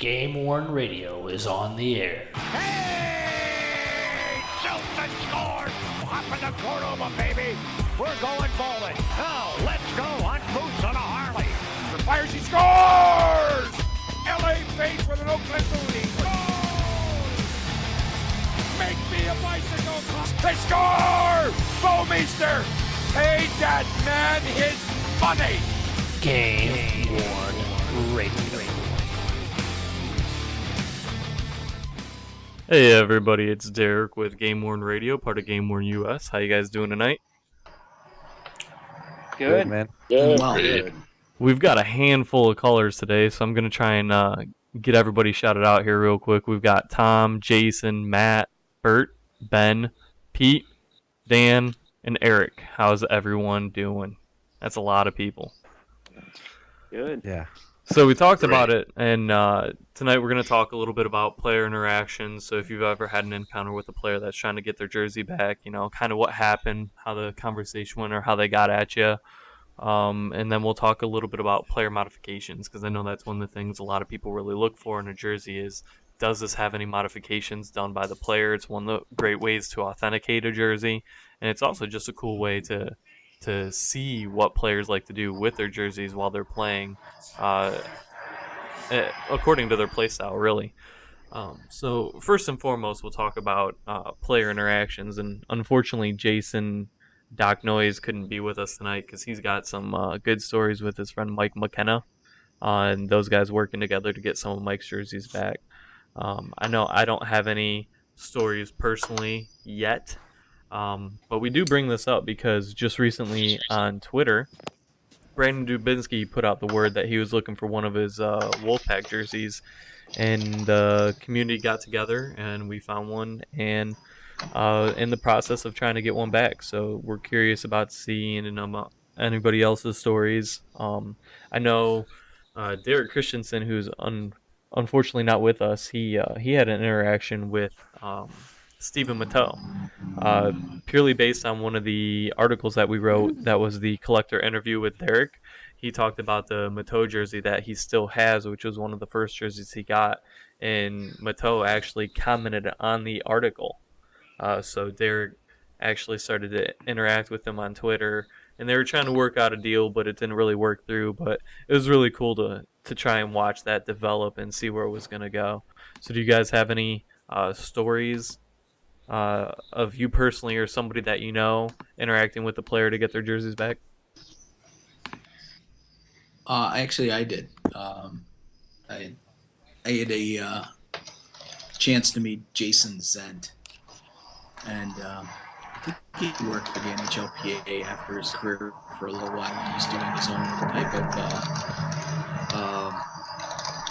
GameWorn Radio is on the air. Hey! Shelton scores! Up in the Cordova, baby! We're going bowling. Now, let's go hunt moose on a Harley. Fires, he scores! L.A. face with an Oakland booty. Scores! Make me a bicycle club. They score! Bowmeister paid that man his money. GameWorn Radio. Hey everybody, it's Derek with GameWorn Radio, part of GameWorn.us. How you guys doing tonight? Good, man. Good. Well, Good. We've got a handful of callers today, so I'm going to try and get everybody shouted out here real quick. We've got Tom, Jason, Matt, Bert, Ben, Pete, Dan, and Eric. How's everyone doing? That's a lot of people. Good. Yeah. So we talked about it, and tonight we're going to talk a little bit about player interactions. So if you've ever had an encounter with a player that's trying to get their jersey back, you know, kind of what happened, how the conversation went, or how they got at you. And then we'll talk a little bit about player modifications, because I know that's one of the things a lot of people really look for in a jersey is, does this have any modifications done by the player? It's one of the great ways to authenticate a jersey, and it's also just a cool way to see what players like to do with their jerseys while they're playing, according to their play style, really. So first and foremost, we'll talk about player interactions, and unfortunately, Jason Doc Noise couldn't be with us tonight because he's got some good stories with his friend Mike McKenna, and those guys working together to get some of Mike's jerseys back. I know I don't have any stories personally yet. But we do bring this up because just recently on Twitter, Brandon Dubinsky put out the word that he was looking for one of his Wolfpack jerseys, and the community got together and we found one, and in the process of trying to get one back. So we're curious about seeing anybody else's stories. I know Derek Christensen, who's unfortunately not with us, he had an interaction with Stephen Matteau, purely based on one of the articles that we wrote that was the collector interview with Derek. He talked about the Matteau jersey that he still has, which was one of the first jerseys he got, and Matteau actually commented on the article. So Derek actually started to interact with him on Twitter, and they were trying to work out a deal, but it didn't really work through. But it was really cool to try and watch that develop and see where it was going to go. So do you guys have any stories of you personally or somebody that you know interacting with the player to get their jerseys back? Actually, I did. I had a chance to meet Jason Zent, and I think he worked for the NHLPA after his career for a little while. He was doing his own type of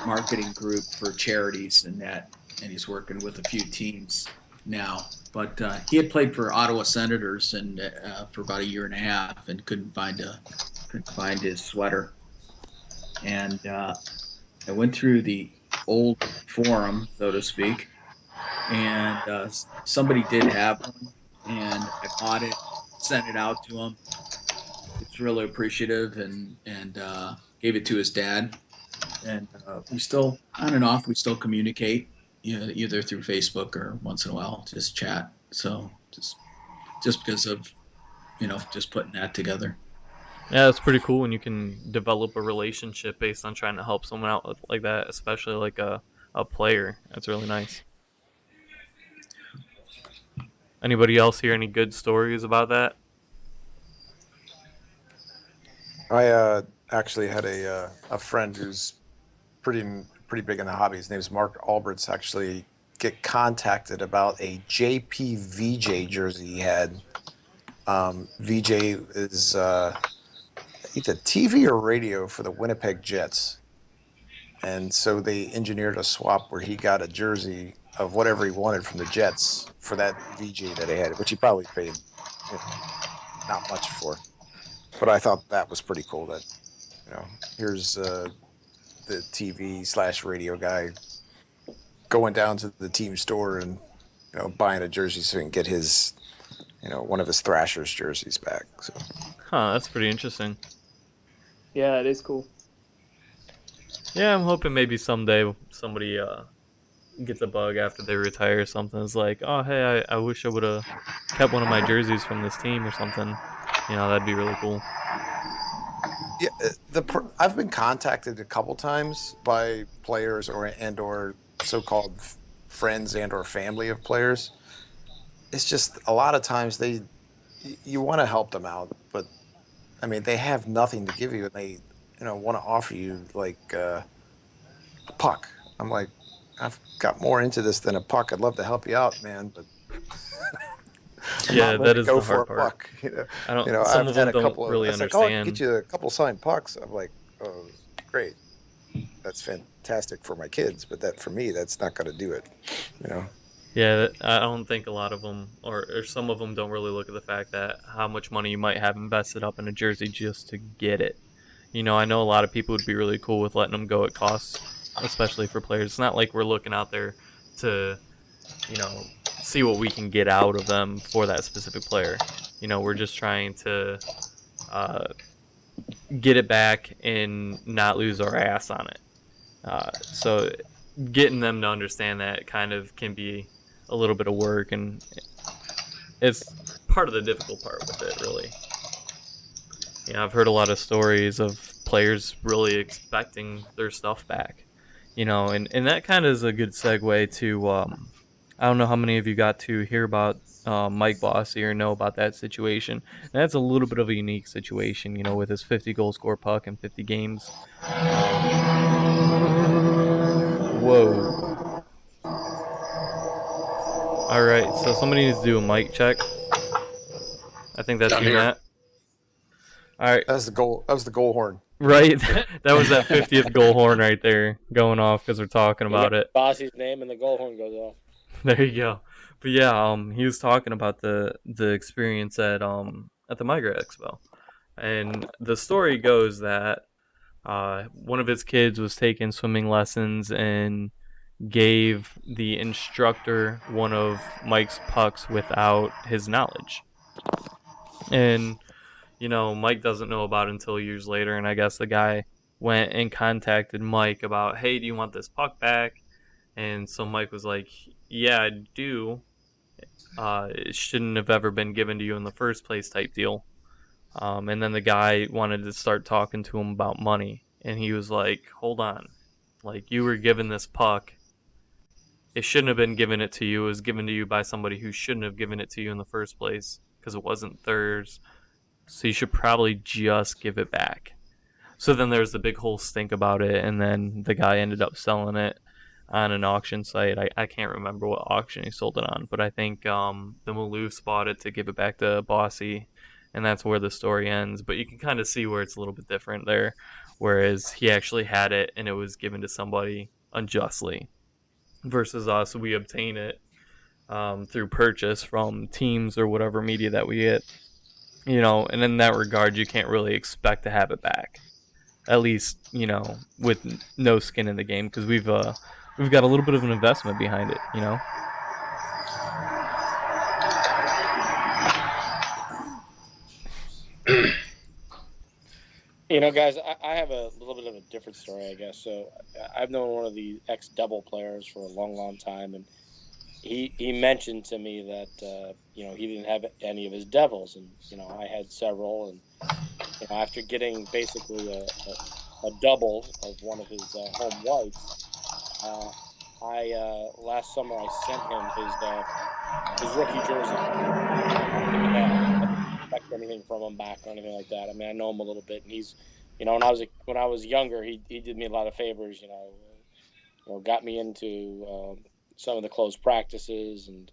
marketing group for charities and that, and he's working with a few teams now. But he had played for Ottawa Senators and for about a year and a half, and couldn't find his sweater. And I went through the old forum, so to speak, and somebody did have one, and I bought it, sent it out to him. It's really appreciative, and gave it to his dad. And we still, on and off, we still communicate, either through Facebook or once in a while just chat. So just because of just putting that together. Yeah, it's pretty cool when you can develop a relationship based on trying to help someone out like that, especially like a player. That's really nice. Anybody else hear any good stories about that? I actually had a friend who's pretty big in the hobby. His name is Mark Alberts. Actually, get contacted about a JP VJ jersey he had. VJ is either TV or radio for the Winnipeg Jets, and so they engineered a swap where he got a jersey of whatever he wanted from the Jets for that VJ that he had, which he probably paid not much for. But I thought that was pretty cool that, here's the TV/radio guy going down to the team store and, buying a jersey so he can get his, one of his Thrashers jerseys back. So. Huh, that's pretty interesting. Yeah, it is cool. Yeah, I'm hoping maybe someday somebody gets a bug after they retire or something. It's like, oh hey, I wish I would have kept one of my jerseys from this team or something. That'd be really cool. Yeah, I've been contacted a couple times by players or so-called friends and or family of players. It's just a lot of times you want to help them out, but I mean they have nothing to give you, and they want to offer you like a puck. I'm like, I've got more into this than a puck. I'd love to help you out, man, but I'm Yeah, not ready that to is go the for hard a part. puck. I don't. Some I've of had them a don't couple of. really It's like, oh, I can get understand. you a couple signed pucks. I'm like, oh, great, that's fantastic for my kids, but that for me, that's not going to do it. You know. Yeah, I don't think a lot of them, or some of them, don't really look at the fact that how much money you might have invested up in a jersey just to get it. I know a lot of people would be really cool with letting them go at costs, especially for players. It's not like we're looking out there to, you know, see what we can get out of them for that specific player. We're just trying to uh, get it back and not lose our ass on it. So getting them to understand that kind of can be a little bit of work, and it's part of the difficult part with it, really. I've heard a lot of stories of players really expecting their stuff back, and that kind of is a good segue to, I don't know how many of you got to hear about Mike Bossy or know about that situation. That's a little bit of a unique situation, with his 50 goal score puck in 50 games. Um, whoa. All right, so somebody needs to do a mic check. I think that's I'm you, here. Matt. All right, That was the goal. That was the goal horn. right. That was that 50th goal horn right there going off because we're talking about it. Bossy's name and the goal horn goes off. There you go. But yeah, he was talking about the experience at the Migrant Expo, and the story goes that one of his kids was taking swimming lessons and gave the instructor one of Mike's pucks without his knowledge, and Mike doesn't know about it until years later, and I guess the guy went and contacted Mike about, hey, do you want this puck back? And so Mike was like, yeah, I do. It shouldn't have ever been given to you in the first place, type deal. And then the guy wanted to start talking to him about money, and he was like, hold on, like, you were given this puck. It shouldn't have been given it to you. It was given to you by somebody who shouldn't have given it to you in the first place because it wasn't theirs. So you should probably just give it back. So then there's the big whole stink about it, and then the guy ended up selling it on an auction site. I can't remember what auction he sold it on, but I think the Maloofs bought it to give it back to Bossy, and that's where the story ends. But you can kind of see where it's a little bit different there, whereas he actually had it and it was given to somebody unjustly, versus us, we obtain it through purchase from teams or whatever media that we get. And in that regard, you can't really expect to have it back. At least, with no skin in the game, because we've got a little bit of an investment behind it. Guys, I have a little bit of a different story, I guess. So I've known one of the ex-Devil players for a long, long time, and he mentioned to me that he didn't have any of his Devils, and I had several, and after getting basically a double of one of his home whites, I last summer I sent him his rookie jersey. I didn't expect anything from him back or anything like that. I mean, I know him a little bit, and he's, when I was younger, he did me a lot of favors. Got me into some of the closed practices, and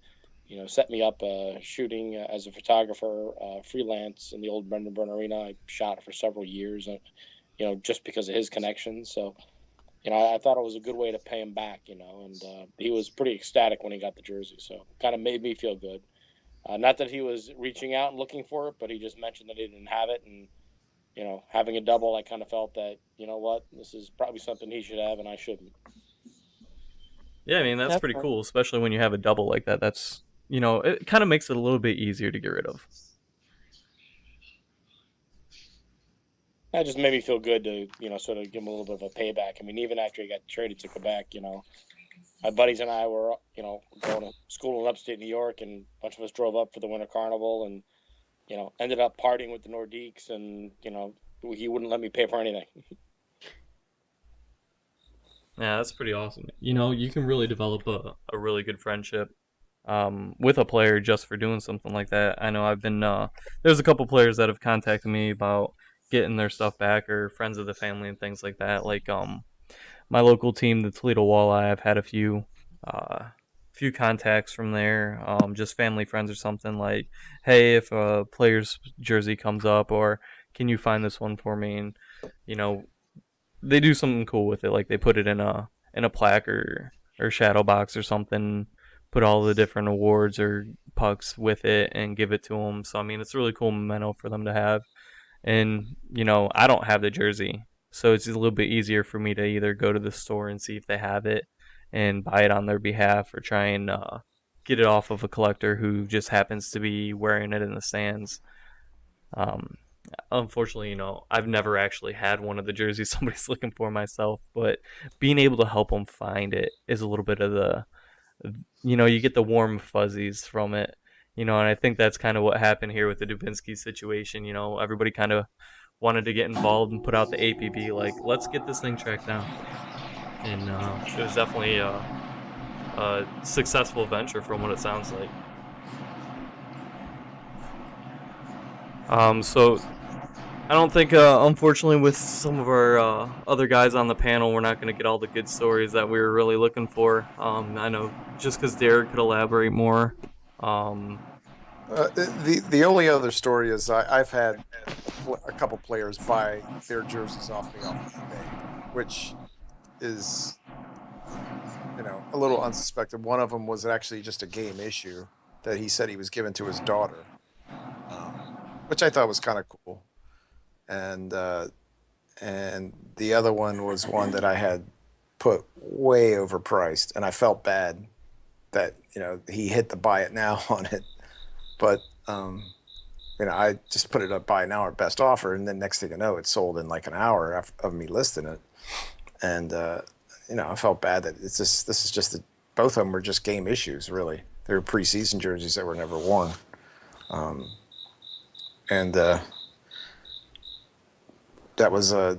set me up shooting as a photographer, freelance in the old Brendan Byrne Arena. I shot for several years, just because of his connections. So I thought it was a good way to pay him back, and he was pretty ecstatic when he got the jersey. So kind of made me feel good. Not that he was reaching out and looking for it, but he just mentioned that he didn't have it. And, having a double, I kind of felt that, what, this is probably something he should have and I shouldn't. Yeah, I mean, that's pretty cool, especially when you have a double like that. That's, it kind of makes it a little bit easier to get rid of. That just made me feel good to, sort of give him a little bit of a payback. I mean, even after he got traded to Quebec, my buddies and I were, going to school in upstate New York, and a bunch of us drove up for the Winter Carnival, and ended up partying with the Nordiques, and he wouldn't let me pay for anything. Yeah, that's pretty awesome. You can really develop a really good friendship with a player just for doing something like that. I know there's a couple players that have contacted me about getting their stuff back, or friends of the family and things like that. Like my local team, the Toledo Walleye, I've had a few contacts from there, just family friends or something, like, hey, if a player's jersey comes up, or can you find this one for me? And you know, they do something cool with it, like they put it in a plaque or shadow box or something, put all the different awards or pucks with it and give it to them. So I mean, it's a really cool memento for them to have. And I don't have the jersey, so it's a little bit easier for me to either go to the store and see if they have it and buy it on their behalf, or try and get it off of a collector who just happens to be wearing it in the stands. um, Unfortunately, I've never actually had one of the jerseys somebody's looking for myself, but being able to help them find it is a little bit of you get the warm fuzzies from it. And I think that's kind of what happened here with the Dubinsky situation. Everybody kind of wanted to get involved and put out the APB, like, let's get this thing tracked down. And it was definitely a successful venture from what it sounds like. So I don't think, unfortunately, with some of our other guys on the panel, we're not going to get all the good stories that we were really looking for. I know just because Derek could elaborate more. Um, The only other story is I've had a couple players buy their jerseys off me off eBay, which is a little unsuspected. One of them was actually just a game issue that he said he was given to his daughter, which I thought was kind of cool. And the other one was one that I had put way overpriced, and I felt bad that he hit the buy it now on it, but I just put it up buy now or best offer, and then next thing you know, it sold in like an hour of me listing it, and I felt bad that this is just both of them were just game issues, really. They were preseason jerseys that were never worn, and that was I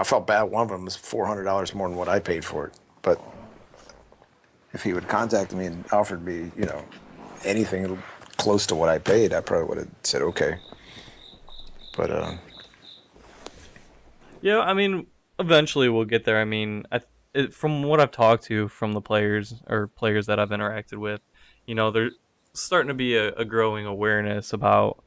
felt bad. One of them was $400 more than what I paid for it, but if he would contact me and offered me anything close to what I paid, I probably would have said okay. But yeah, I mean, eventually we'll get there. I mean, from what I've talked to from the players, or players that I've interacted with, there's starting to be a growing awareness about,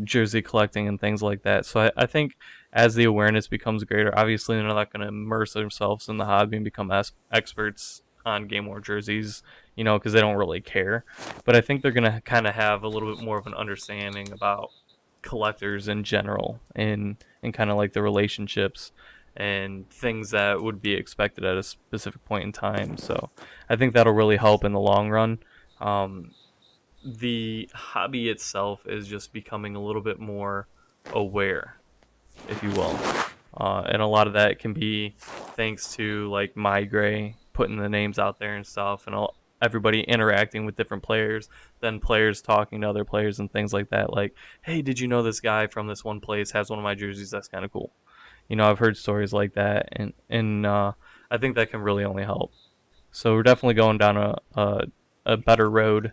jersey collecting and things like that. So I think as the awareness becomes greater, obviously they're not going to immerse themselves in the hobby and become experts on GameWorn jerseys, because they don't really care. But I think they're going to kind of have a little bit more of an understanding about collectors in general, and kind of like the relationships and things that would be expected at a specific point in time. So I think that'll really help in the long run. The hobby itself is just becoming a little bit more aware, if you will. And a lot of that can be thanks to like My Gray putting the names out there and stuff, and everybody interacting with different players, then players talking to other players and things like that. Like, hey, did you know this guy from this one place has one of my jerseys? That's kind of cool. I've heard stories like that, and I think that can really only help. So we're definitely going down a better road,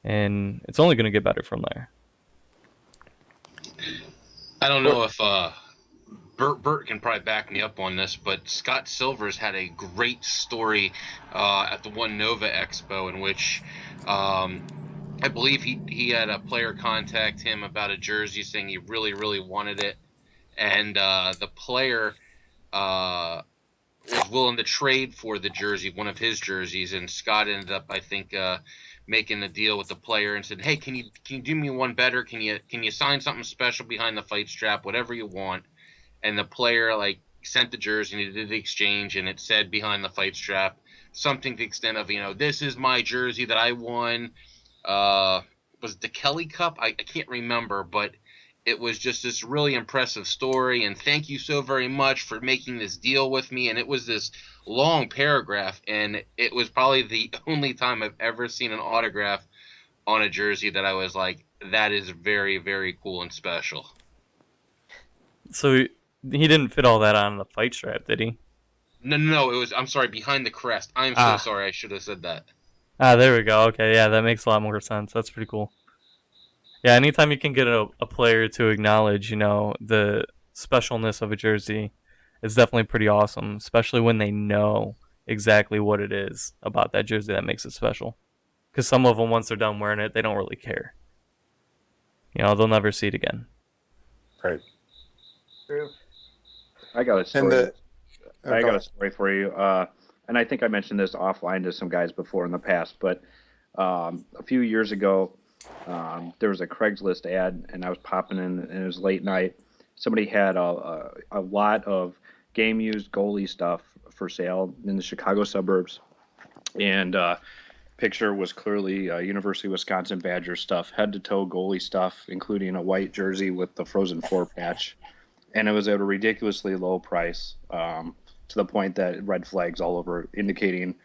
and it's only going to get better from there. I don't know if Bert can probably back me up on this, but Scott Silvers had a great story at the One Nova Expo, in which I believe he had a player contact him about a jersey, saying he really, really wanted it, and the player was willing to trade for the jersey, one of his jerseys, and Scott ended up, I think, making a deal with the player and said, "Hey, can you do me one better? Can you sign something special behind the fight strap, whatever you want?" And the player sent the jersey, and he did the exchange, and it said behind the fight strap something to the extent of, "This is my jersey that I won." Was it the Kelly Cup? I can't remember, but it was just this really impressive story, and thank you so very much for making this deal with me. And it was this long paragraph, and it was probably the only time I've ever seen an autograph on a jersey that I was like, that is very, very cool and special. So he didn't fit all that on the fight strap, did he? No, it was, I'm sorry, behind the crest. I'm so Ah. sorry, I should have said that. There we go. Okay, yeah, that makes a lot more sense. That's pretty cool. Yeah, anytime you can get a player to acknowledge, the specialness of a jersey, is definitely pretty awesome, especially when they know exactly what it is about that jersey that makes it special. Because some of them, once they're done wearing it, they don't really care. They'll never see it again. Right. I got a And story. oh, I go got a ahead. story for you. And I think I mentioned this offline to some guys before in the past, but a few years ago, there was a Craigslist ad, and I was popping in, and it was late night. Somebody had a lot of game used goalie stuff for sale in the Chicago suburbs, and picture was clearly University of Wisconsin Badger stuff, head to toe goalie stuff, including a white jersey with the Frozen Four patch, and it was at a ridiculously low price, to the point that red flags all over, indicating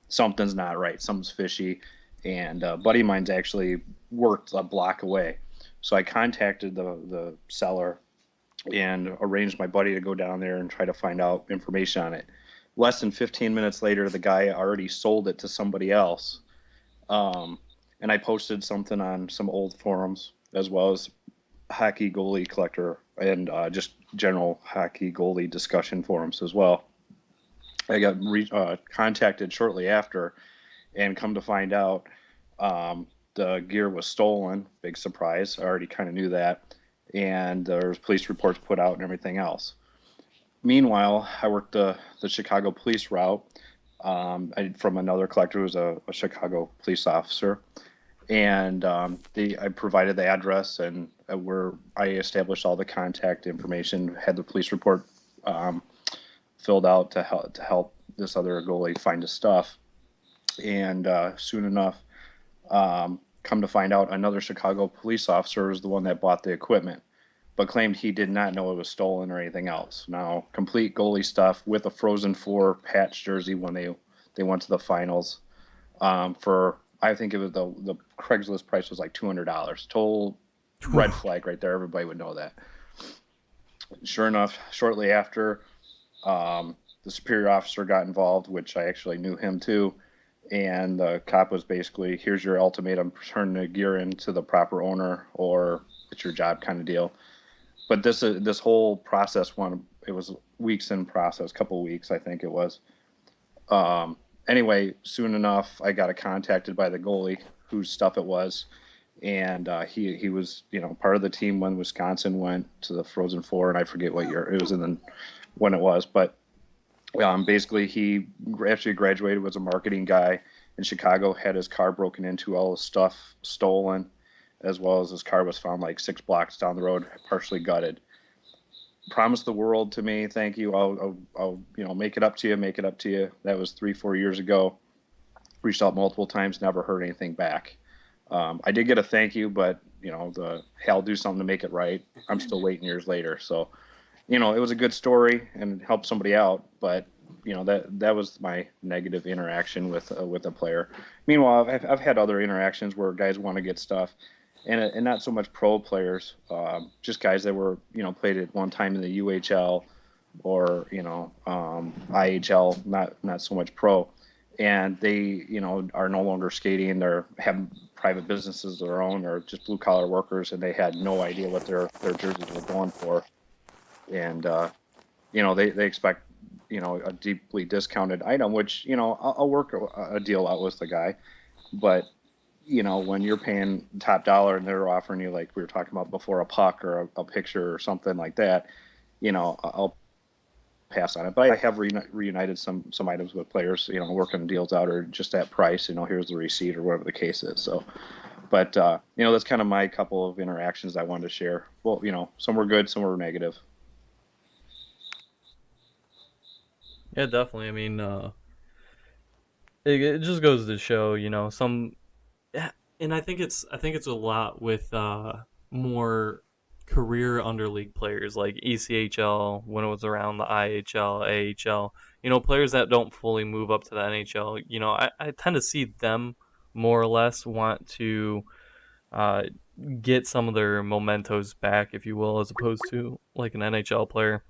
something's not right, something's fishy. And a buddy of mine's actually worked a block away, so I contacted the seller and arranged my buddy to go down there and try to find out information on it. Less than 15 minutes later, the guy already sold it to somebody else. And I posted something on some old forums, as well as hockey goalie collector and just general hockey goalie discussion forums as well. I got contacted shortly after, and come to find out, the gear was stolen. Big surprise. I already kind of knew that. And there was police reports put out and everything else. Meanwhile, I worked the Chicago police route, from another collector who was a Chicago police officer. And I provided the address, and where I established all the contact information, had the police report filled out to help this other goalie find his stuff. And soon enough, come to find out, another Chicago police officer was the one that bought the equipment, but claimed he did not know it was stolen or anything else. Now, complete goalie stuff with a Frozen Four patch jersey when they went to the finals, for, I think it was the Craigslist price was like $200. Total red flag right there. Everybody would know that. Sure enough, shortly after, the superior officer got involved, which I actually knew him too. And the cop was basically, here's your ultimatum, turn the gear into the proper owner or it's your job kind of deal. But this whole process, it was weeks in process, couple weeks, I think it was. Anyway, soon enough, I got contacted by the goalie whose stuff it was. And he was, part of the team when Wisconsin went to the Frozen Four, and I forget what year it was when it was, but basically he actually graduated, was a marketing guy in Chicago, had his car broken into, all his stuff stolen, as well as his car was found like 6 blocks down the road, partially gutted. Promised the world to me, thank you, I'll make it up to you. That was 3-4 years ago. Reached out multiple times, never heard anything back. I did get a thank you, but I'll do something to make it right. I'm still waiting years later. So, it was a good story and helped somebody out, but that was my negative interaction with a player. Meanwhile, I've had other interactions where guys want to get stuff, and not so much pro players, just guys that were played at one time in the UHL or IHL, not so much pro, and they are no longer skating. They're having private businesses of their own, or just blue collar workers, and they had no idea what their jerseys were going for. And they expect a deeply discounted item, which I'll work a deal out with the guy, but when you're paying top dollar and they're offering you, like we were talking about before, a puck or a picture or something like that, I'll pass on it. But I have reunited some items with players, working deals out, or just that price, here's the receipt or whatever the case is. So, but that's kind of my couple of interactions I wanted to share. Well, some were good, some were negative. Yeah, definitely. I mean, it just goes to show, some, and I think it's a lot with more career underleague players like ECHL when it was around the IHL, AHL, players that don't fully move up to the NHL, I tend to see them more or less want to uh, get some of their mementos back, if you will, as opposed to like an NHL player.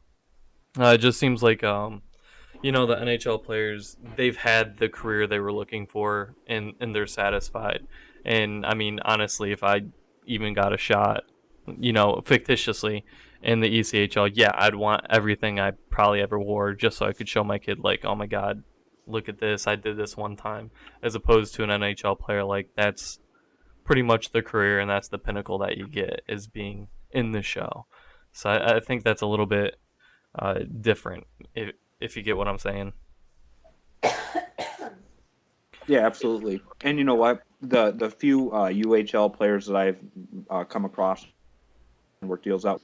It just seems like the NHL players, they've had the career they were looking for, and they're satisfied. And I mean, honestly, if I even got a shot, fictitiously in the ECHL, yeah, I'd want everything I probably ever wore just so I could show my kid, like, oh my God, look at this, I did this one time, as opposed to an NHL player. Like, that's pretty much the career, and that's the pinnacle that you get, is being in the show. So I think that's a little bit different, if you get what I'm saying. Yeah, absolutely. And you know what? The few UHL players that I've come across and worked deals out,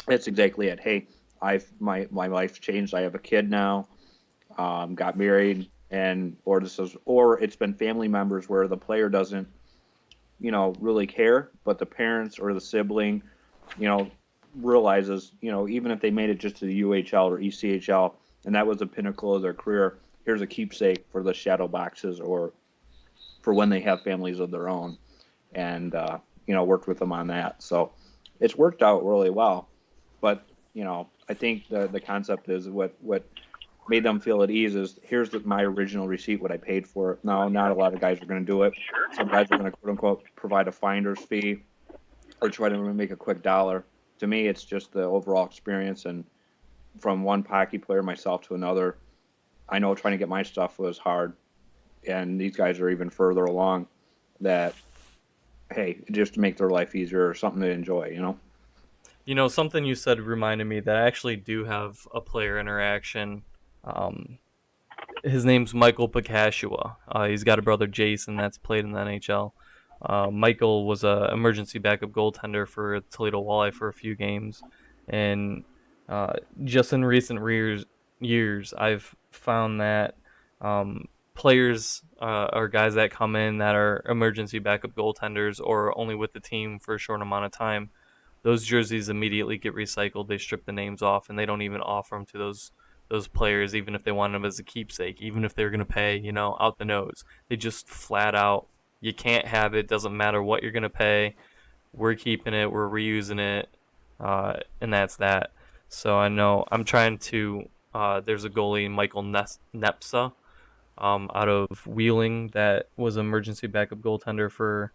it's exactly it. Hey, my life's changed. I have a kid now. Got married, or it's been family members where the player doesn't, really care, but the parents or the sibling, realizes, even if they made it just to the UHL or ECHL, and that was the pinnacle of their career, here's a keepsake for the shadow boxes or for when they have families of their own, and worked with them on that. So it's worked out really well. But I think the concept is what made them feel at ease is, here's my original receipt, what I paid for it. Now, not a lot of guys are going to do it. Some guys are going to, quote unquote, provide a finder's fee or try to make a quick dollar. To me, it's just the overall experience. And from one hockey player myself to another, I know trying to get my stuff was hard. And these guys are even further along, that, hey, just to make their life easier or something to enjoy, Something you said reminded me that I actually do have a player interaction. His name's Michael Pacashua. He's got a brother, Jason, that's played in the NHL. Michael was a emergency backup goaltender for Toledo Walleye for a few games, and just in recent years, I've found that players or guys that come in that are emergency backup goaltenders or only with the team for a short amount of time, those jerseys immediately get recycled. They strip the names off, and they don't even offer them to those players, even if they want them as a keepsake, even if they're going to pay, out the nose. They just flat out, you can't have it. Doesn't matter what you're going to pay. We're keeping it. We're reusing it. And that's that. So I know I'm trying to, there's a goalie, Michael Nepsa, out of Wheeling, that was an emergency backup goaltender for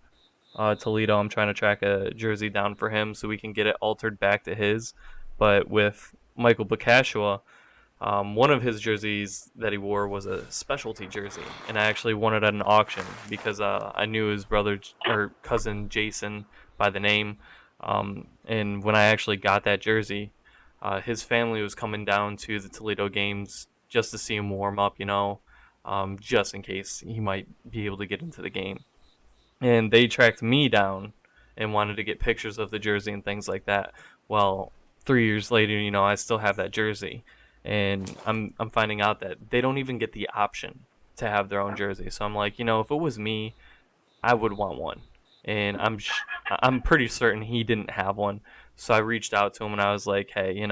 Toledo. I'm trying to track a jersey down for him so we can get it altered back to his. But with Michael Bacashua, one of his jerseys that he wore was a specialty jersey, and I actually won it at an auction because I knew his brother or cousin Jason by the name. And when I actually got that jersey, his family was coming down to the Toledo games just to see him warm up, just in case he might be able to get into the game. And they tracked me down and wanted to get pictures of the jersey and things like that. Well, 3 years later, I still have that jersey, and I'm finding out that they don't even get the option to have their own jersey. So I'm like, if it was me, I would want one, and I'm pretty certain he didn't have one. So I reached out to him and I was like, hey,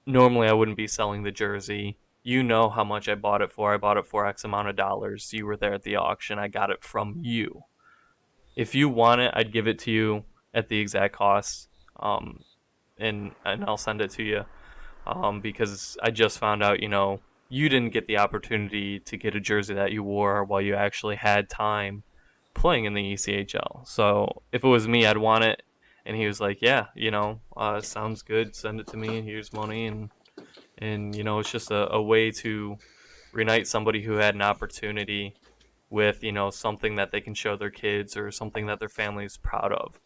normally I wouldn't be selling the jersey. You know how much I bought it for. I bought it for X amount of dollars. You were there at the auction. I got it from you. If you want it, I'd give it to you at the exact cost, and I'll send it to you, because I just found out, you didn't get the opportunity to get a jersey that you wore while you actually had time playing in the ECHL. So if it was me, I'd want it. And he was like, yeah, sounds good. Send it to me. Here's money. And it's just a way to reunite somebody who had an opportunity with, something that they can show their kids or something that their family is proud of.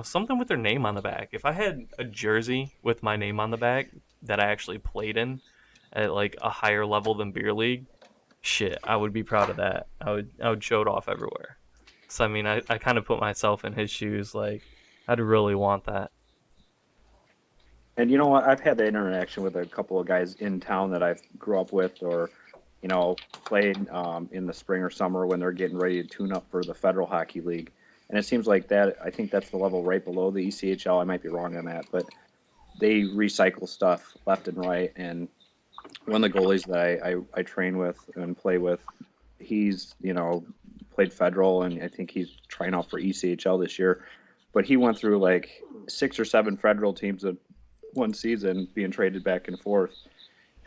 Something with their name on the back. If I had a jersey with my name on the back that I actually played in at like a higher level than beer league, shit, I would be proud of that. I would show it off everywhere. So I mean, I kind of put myself in his shoes. Like, I'd really want that. And you know what? I've had that interaction with a couple of guys in town that I grew up with, or played in the spring or summer when they're getting ready to tune up for the Federal Hockey League. And it seems like that. I think that's the level right below the ECHL. I might be wrong on that, but they recycle stuff left and right. And one of the goalies that I train with and play with, he's played federal, and I think he's trying out for ECHL this year. But he went through like 6 or 7 federal teams in one season, being traded back and forth,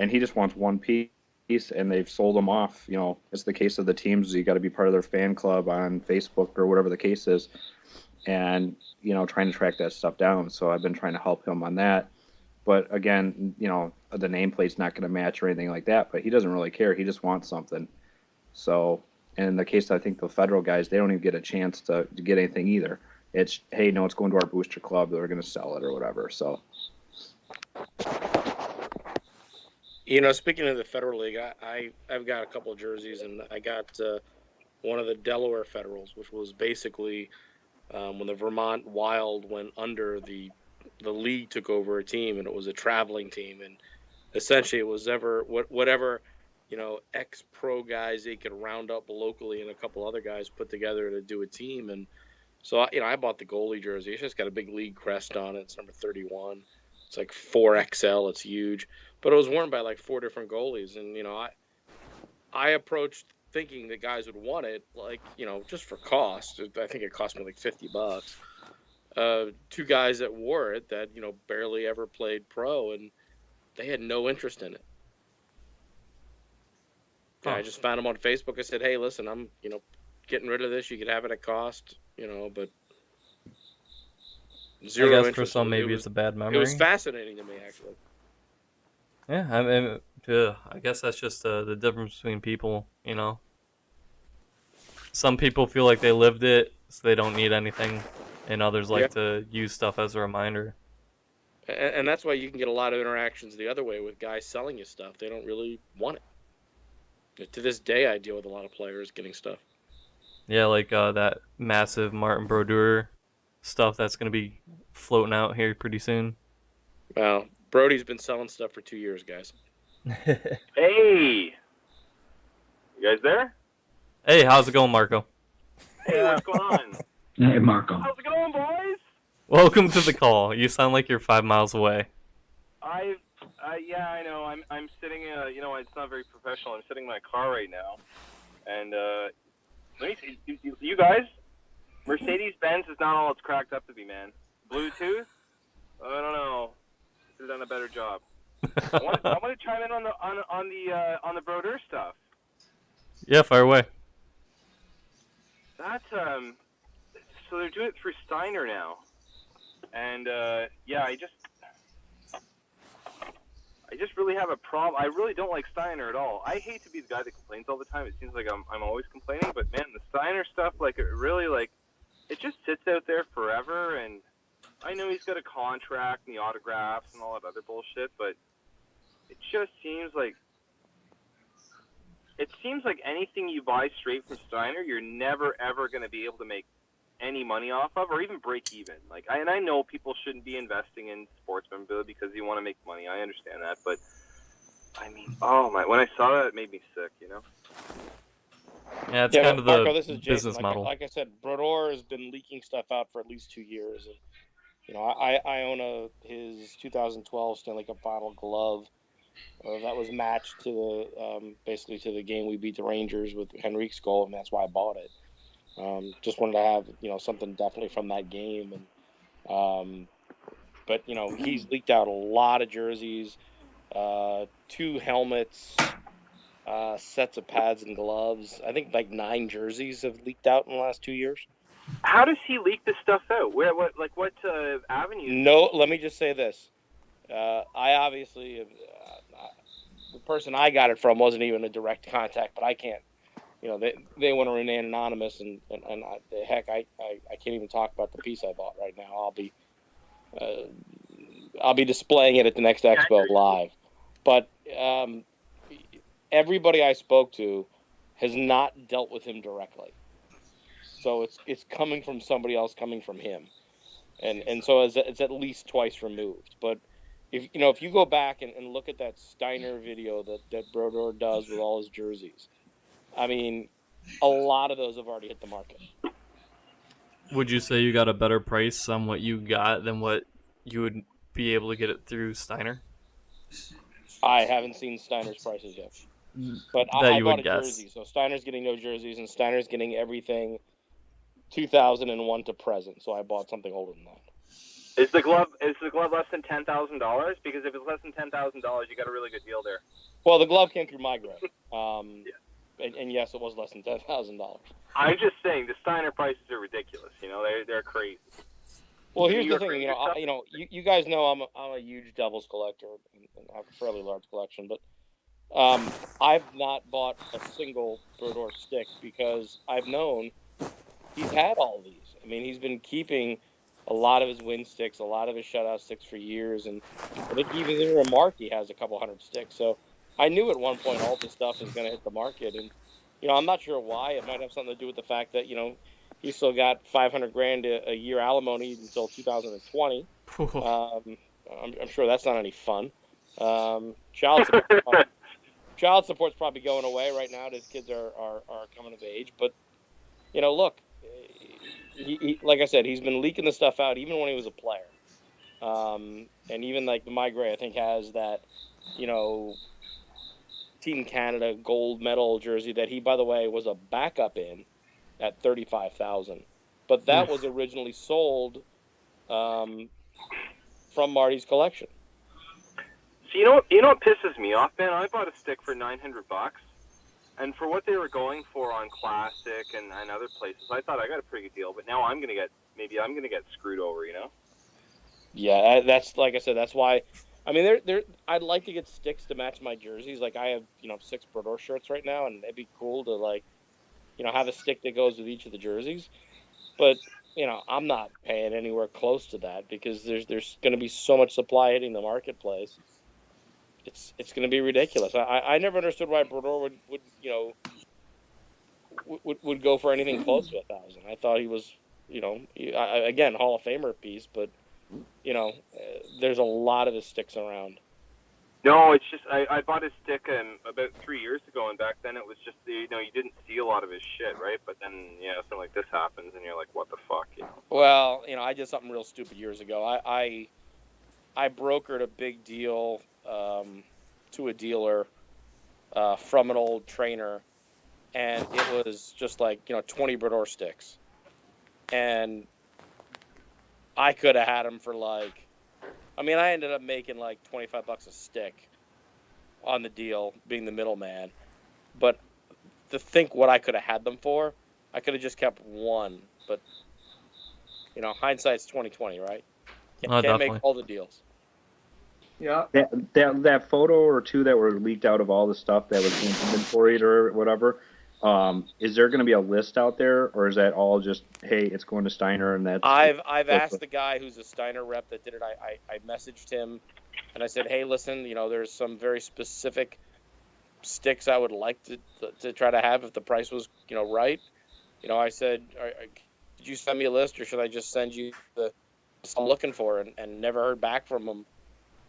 and he just wants one piece. And they've sold him off. It's the case of the teams. You got to be part of their fan club on Facebook or whatever the case is, and trying to track that stuff down. So I've been trying to help him on that. But again, the nameplate's not going to match or anything like that. But he doesn't really care. He just wants something. So, and in the case, I think the federal guys, they don't even get a chance to get anything either. It's, hey, no, it's going to our booster club. They're going to sell it or whatever. So. Speaking of the Federal League, I've got a couple of jerseys, and I got one of the Delaware Federals, which was basically when the Vermont Wild went under, the league took over a team, and it was a traveling team, and essentially it was whatever ex-pro guys they could round up locally and a couple other guys put together to do a team. And so I bought the goalie jersey. It's just got a big league crest on it. It's number 31. It's like 4XL. It's huge. But it was worn by like 4 different goalies. And, I approached thinking that guys would want it, like, just for cost. I think it cost me like $50. 2 guys that wore it that, barely ever played pro, and they had no interest in it. Huh. I just found them on Facebook. I said, hey, listen, I'm, getting rid of this. You could have it at cost, but zero I guess interest. for some, maybe it's a bad memory. It was fascinating to me, actually. Yeah, I guess that's just the difference between people, Some people feel like they lived it, so they don't need anything, and others like to use stuff as a reminder. And that's why you can get a lot of interactions the other way with guys selling you stuff. They don't really want it. To this day, I deal with a lot of players getting stuff. Yeah, like that massive Martin Brodeur stuff that's going to be floating out here pretty soon. Well, Brody's been selling stuff for 2 years, guys. Hey! You guys there? Hey, how's it going, Marco? Hey, what's going on? Hey, Marco. How's it going, boys? Welcome to the call. You sound like you're 5 miles away. Yeah, I know. I'm sitting, it's not very professional. I'm sitting in my car right now. And, let me see. You guys, Mercedes-Benz is not all it's cracked up to be, man. Bluetooth? I don't know. Could have done a better job. I want to chime in on the Brodeur stuff. Yeah, fire away. That's, so they're doing it through Steiner now. And, I just really have a problem. I really don't like Steiner at all. I hate to be the guy that complains all the time. It seems like I'm always complaining, but man, the Steiner stuff, like, it really, like, it just sits out there forever. And I know he's got a contract and the autographs and all that other bullshit, but it just seems like anything you buy straight from Steiner, you're never ever going to be able to make any money off of, or even break even. Like, I know people shouldn't be investing in sports memorabilia because you want to make money. I understand that, but I mean, when I saw that, it made me sick. Yeah, it's kind of the Marco, this is Jason. business model. Like I said, Brodeur has been leaking stuff out for at least 2 years, and I own his 2012 Stanley Cup Final glove that was matched to basically to the game we beat the Rangers with Henrique's goal, and that's why I bought it. Just wanted to have something definitely from that game, and but he's leaked out a lot of jerseys, 2 helmets, sets of pads and gloves. I think like 9 jerseys have leaked out in the last 2 years. How does he leak this stuff out? What avenues? No, let me just say this. I obviously the person I got it from wasn't even a direct contact, but I can't. They want to remain anonymous, and I can't even talk about the piece I bought right now. I'll be displaying it at the next Expo live. But everybody I spoke to has not dealt with him directly, so it's coming from somebody else, coming from him, and so it's at least twice removed. But if you go back and look at that Steiner video that Brodeur does with all his jerseys, I mean, a lot of those have already hit the market. Would you say you got a better price on what you got than what you would be able to get it through Steiner? I haven't seen Steiner's prices yet, but That I you bought would a guess. jersey, so Steiner's getting no jerseys, and Steiner's getting everything 2001 to present. So I bought something older than that. Is the glove less than $10,000? Because if it's less than $10,000, you got a really good deal there. Well, the glove came through my grade. Yeah. And yes, it was less than $10,000. I'm just saying the Steiner prices are ridiculous. You know, they're crazy. Well, here's the thing. You guys know I'm a huge Devils collector and have a fairly large collection, but I've not bought a single Brodeur stick because I've known he's had all these. I mean, he's been keeping a lot of his win sticks, a lot of his shutout sticks for years, and I think even in a remark he has a couple hundred sticks. So I knew at one point all this stuff is going to hit the market, and I'm not sure why. It might have something to do with the fact that he still got $500,000 a year alimony until 2020. I'm sure that's not any fun. Child support's probably going away right now. His kids are coming of age, but look, like I said, he's been leaking the stuff out even when he was a player. And even like the My Gray, I think, has that, Team Canada gold medal jersey that he, by the way, was a backup in at $35,000. But that was originally sold from Marty's collection. So you know what pisses me off, man? I bought a stick for $900, and for what they were going for on Classic and other places, I thought I got a pretty good deal. But now I'm gonna get screwed over, Yeah, that's like I said. That's why. I mean, I'd like to get sticks to match my jerseys. Like I have, 6 Brodeur shirts right now, and it'd be cool to have a stick that goes with each of the jerseys. But I'm not paying anywhere close to that because there's going to be so much supply hitting the marketplace. It's going to be ridiculous. I never understood why Brodeur would go for anything close to $1,000. I thought he was, again, Hall of Famer piece, but there's a lot of his sticks around. No, it's just I bought his stick about 3 years ago, and back then it was just you didn't see a lot of his shit, right? But then something like this happens, and you're like, what the fuck, Well, I did something real stupid years ago. I brokered a big deal to a dealer from an old trainer, and it was just like 20 Brodeur sticks, and I could have had them for I ended up making like $25 a stick on the deal, being the middleman. But to think what I could have had them for, I could have just kept one. But hindsight's 20/20, right? Can't make all the deals. Yeah. That photo or two that were leaked out of all the stuff that was inventoried or whatever. Is there going to be a list out there, or is that all just, hey, it's going to Steiner and that's? I've asked the guy who's a Steiner rep that did it. I messaged him, and I said, hey, listen, there's some very specific sticks I would like to try to have if the price was right. I said, did you send me a list, or should I just send you the I'm looking for? And never heard back from him.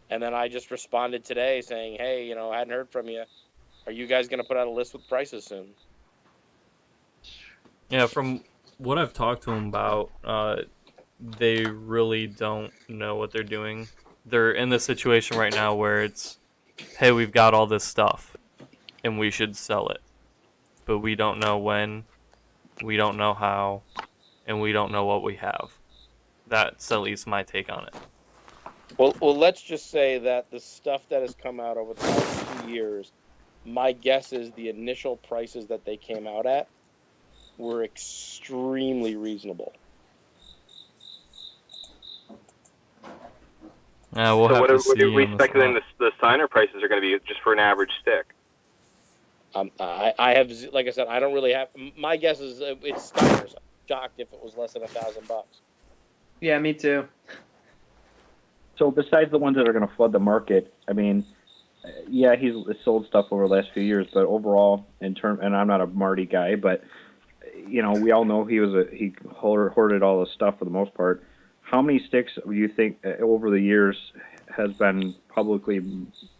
And then I just responded today saying, hey, I hadn't heard from you. Are you guys going to put out a list with prices soon? Yeah, from what I've talked to them about, they really don't know what they're doing. They're in the situation right now where it's, hey, we've got all this stuff, and we should sell it. But we don't know when, we don't know how, and we don't know what we have. That's at least my take on it. Well, let's just say that the stuff that has come out over the last 2 years, my guess is the initial prices that they came out at were extremely reasonable. We'll have to see. What are we speculating the Steiner prices are going to be just for an average stick? I have, like I said, I don't really have. My guess is it's Steiner's. I'm shocked if it was less than $1,000. Yeah, me too. So besides the ones that are going to flood the market, I mean, yeah, he's sold stuff over the last few years, but overall, and I'm not a Marty guy, but we all know he hoarded all the stuff for the most part. How many sticks do you think over the years has been publicly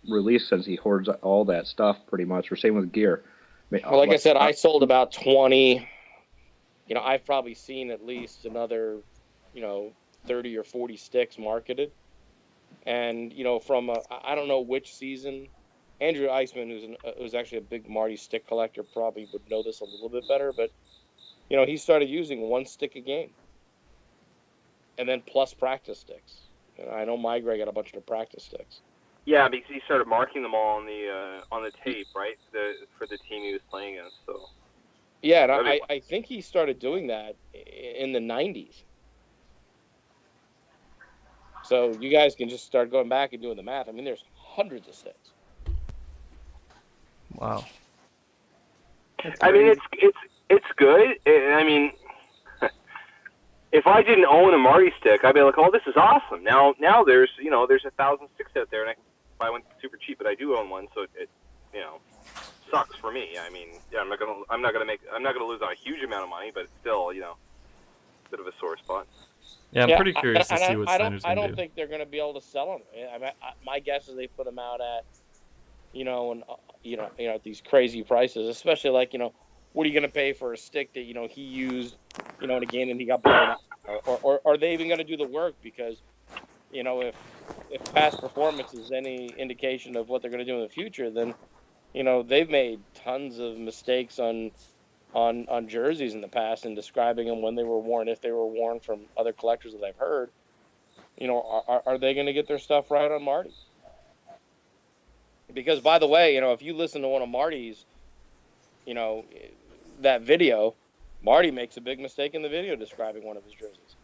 released since he hoards all that stuff pretty much, or same with gear? Well, like I said, I sold about 20 I've probably seen at least another, 30 or 40 sticks marketed. And, from I don't know which season, Andrew Eisman, who's actually a big Marty stick collector, probably would know this a little bit better. But, he started using one stick a game and then plus practice sticks. And I know my Greg got a bunch of practice sticks. Yeah, because he started marking them all on the tape, right? For the team he was playing against. So. Yeah, and I think he started doing that in the 90s. So you guys can just start going back and doing the math. I mean, there's hundreds of sticks. Wow. I mean, it's good. I mean, if I didn't own a Marty stick, I'd be like, oh, this is awesome. Now there's 1,000 sticks out there, and I can buy one super cheap, but I do own one, so it sucks for me. I mean, yeah, I'm not gonna lose on a huge amount of money, but it's still a bit of a sore spot. Yeah, I'm pretty curious to see what Snyder's I going to do. don't think they're going to be able to sell them. I mean, my guess is they put them out at, at these crazy prices, especially like, what are you going to pay for a stick that, he used, in a game and he got blown out? Or are they even going to do the work? Because, if past performance is any indication of what they're going to do in the future, then, they've made tons of mistakes on jerseys in the past and describing them when they were worn, if they were worn, from other collectors that I've heard. Are they going to get their stuff right on Marty? Because, by the way, if you listen to one of Marty's, that video, Marty makes a big mistake in the video describing one of his jerseys.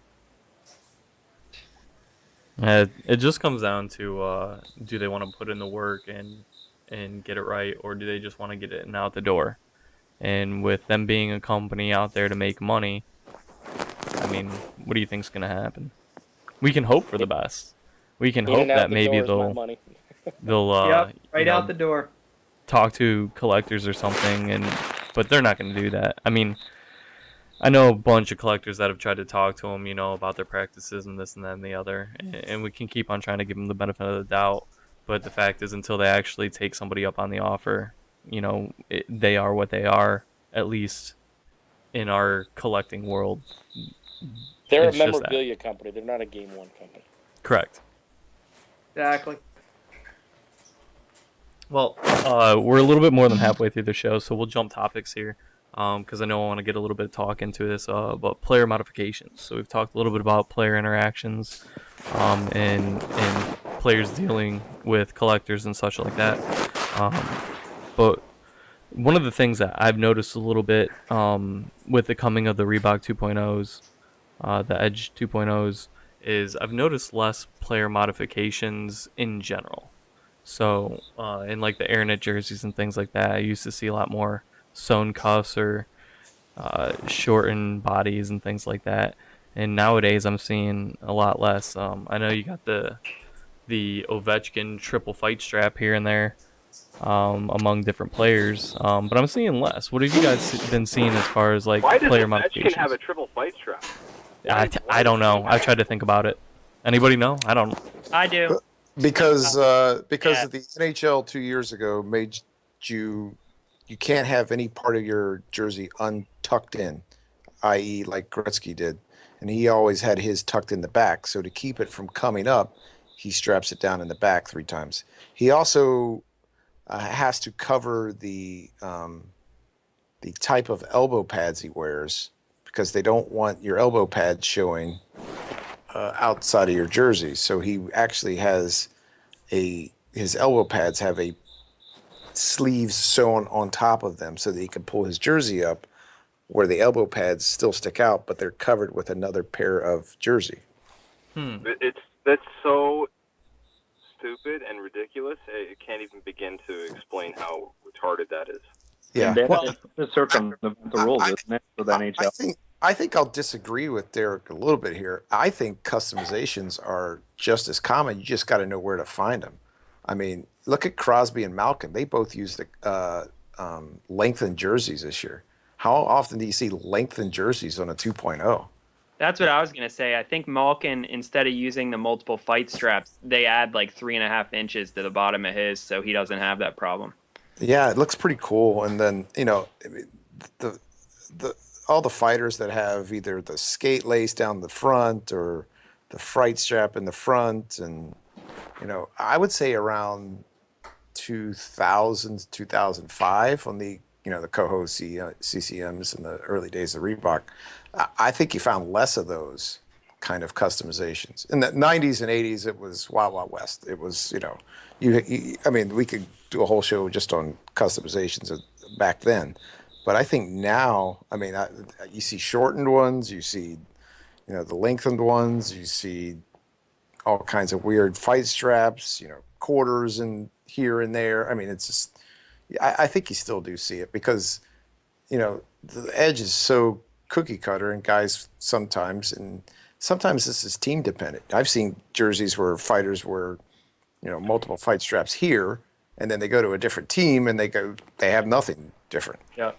It just comes down to do they want to put in the work and get it right, or do they just want to get it out the door? And with them being a company out there to make money, I mean, what do you think's gonna happen? We can hope for the best. We can hope that maybe they'll right out the door. Talk to collectors or something, but they're not gonna do that. I mean, I know a bunch of collectors that have tried to talk to them, about their practices and this and that and the other, and we can keep on trying to give them the benefit of the doubt. But the fact is, until they actually take somebody up on the offer, they are what they are, at least in our collecting world. They're a memorabilia company. They're not a GameWorn company. Correct. Exactly. Well, we're a little bit more than halfway through the show, so we'll jump topics here, because I know I want to get a little bit of talk into this about player modifications. So we've talked a little bit about player interactions, and players dealing with collectors and such like that. But one of the things that I've noticed a little bit with the coming of the Reebok 2.0s, the Edge 2.0s, is I've noticed less player modifications in general. So in like the Airnet jerseys and things like that, I used to see a lot more sewn cuffs or shortened bodies and things like that. And nowadays I'm seeing a lot less. I know you got the Ovechkin triple fight strap here and there among different players, but I'm seeing less. What have you guys been seeing as far as like player modifications? Why does Ovechkin have a triple fight strap? I don't know. I've tried to think about it. Anybody know? I don't. I do. Because the Yeah. NHL 2 years ago made you can't have any part of your jersey untucked in, i.e. like Gretzky did. And he always had his tucked in the back. So to keep it from coming up, he straps it down in the back 3 times. He also has to cover the type of elbow pads he wears, because they don't want your elbow pads showing outside of your jersey. So he actually has his elbow pads have a sleeves sewn on top of them so that he can pull his jersey up where the elbow pads still stick out, but they're covered with another pair of jersey. That's so stupid and ridiculous. I can't even begin to explain how retarded that is. Yeah, That's the circumvent the rules, isn't it, for the NHL? I think I'll disagree with Derek a little bit here. I think customizations are just as common. You just got to know where to find them. I mean, look at Crosby and Malkin. They both used the lengthened jerseys this year. How often do you see lengthened jerseys on a 2.0? That's what I was going to say. I think Malkin, instead of using the multiple fight straps, they add like 3.5 inches to the bottom of his, so he doesn't have that problem. Yeah, it looks pretty cool. And then, the all the fighters that have either the skate lace down the front or the fright strap in the front, and I would say around 2000 2005 on the the Coho CCMs in the early days of Reebok. I think you found less of those kind of customizations. In the 90s and 80s, it was Wild Wild West. It was I mean, we could do a whole show just on customizations back then, but I think now, I mean, you see shortened ones, you see the lengthened ones, you see all kinds of weird fight straps, quarters and here and there. I mean, it's just, I think you still do see it because, the edge is so cookie cutter, and guys sometimes this is team dependent. I've seen jerseys where fighters wear, multiple fight straps here, and then they go to a different team and they have nothing different. Yeah.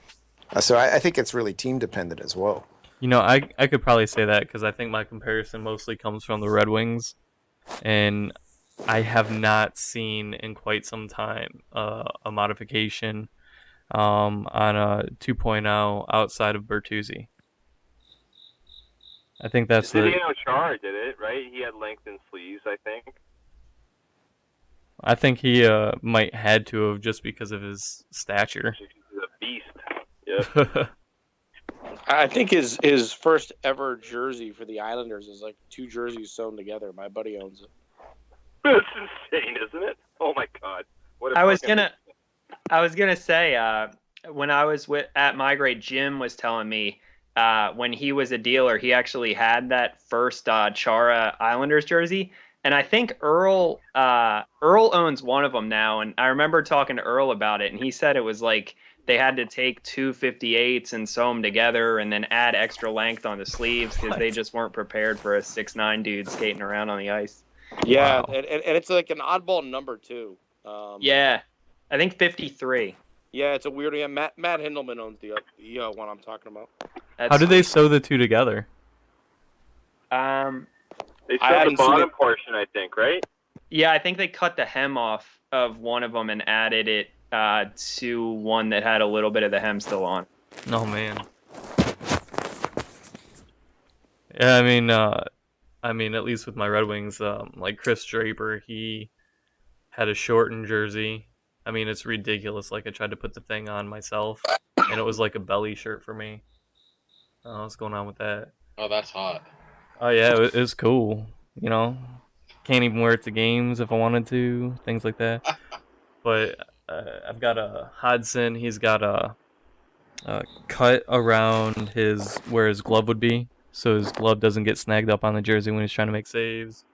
So I think it's really team dependent as well. I could probably say that because I think my comparison mostly comes from the Red Wings, and I have not seen in quite some time a modification on a 2.0 outside of Bertuzzi. I think that's Zdeno Chara did it, right? He had lengthened sleeves, I think. I think he might had to have just because of his stature. He's a beast. Yep. I think his first ever jersey for the Islanders is like 2 jerseys sewn together. My buddy owns it. That's insane, isn't it? Oh my god. I was gonna say when I was at Migrate, Jim was telling me when he was a dealer, he actually had that first Chara Islanders jersey, and I think Earl owns one of them now. And I remember talking to Earl about it, and he said it was like they had to take 2 58s and sew them together, and then add extra length on the sleeves because they just weren't prepared for a 6'9" dude skating around on the ice. Yeah, Wow. and it's like an oddball number too. Yeah, I think 53. Yeah, it's a weird. Yeah, Matt Hindelman owns the one I'm talking about. How did they sew the two together? They I sewed the haven't seen bottom it. portion, I think, right? Yeah, I think they cut the hem off of one of them and added it to one that had a little bit of the hem still on. Oh man. Yeah, I mean, at least with my Red Wings, like Chris Draper, he had a shortened jersey. I mean, it's ridiculous. Like, I tried to put the thing on myself, and it was like a belly shirt for me. What's going on with that? Oh, that's hot. Oh yeah, it was cool. Can't even wear it to games if I wanted to, things like that. But I've got a Hodson. He's got a cut around where his glove would be, so his glove doesn't get snagged up on the jersey when he's trying to make saves.